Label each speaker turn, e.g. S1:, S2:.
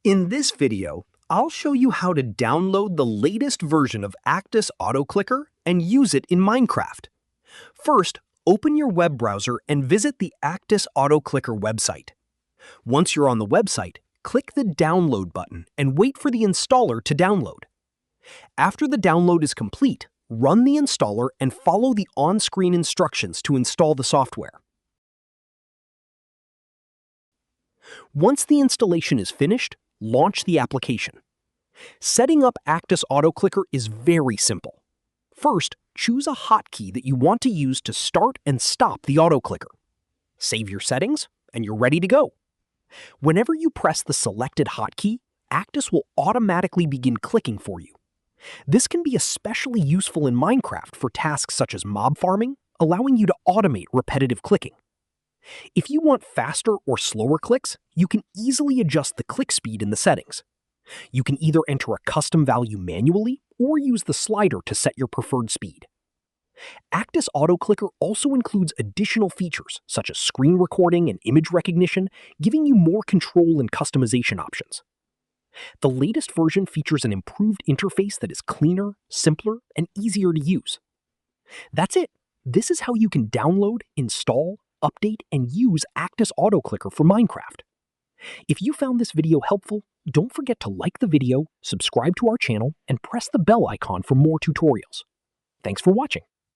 S1: In this video, I'll show you how to download the latest version of Actus Autoclicker and use it in Minecraft. First, open your web browser and visit the Actus Autoclicker website. Once you're on the website, click the Download button and wait for the installer to download. After the download is complete, run the installer and follow the on-screen instructions to install the software. Once the installation is finished, launch the application. Setting up Actus Autoclicker is very simple. First, choose a hotkey that you want to use to start and stop the autoclicker. Save your settings, and you're ready to go. Whenever you press the selected hotkey, Actus will automatically begin clicking for you. This can be especially useful in Minecraft for tasks such as mob farming, allowing you to automate repetitive clicking. If you want faster or slower clicks, you can easily adjust the click speed in the settings. You can either enter a custom value manually or use the slider to set your preferred speed. Actus Autoclicker also includes additional features such as screen recording and image recognition, giving you more control and customization options. The latest version features an improved interface that is cleaner, simpler, and easier to use. That's it. This is how you can download, install, update, and use Actus Autoclicker for Minecraft. If you found this video helpful, don't forget to like the video, subscribe to our channel, and press the bell icon for more tutorials. Thanks for watching.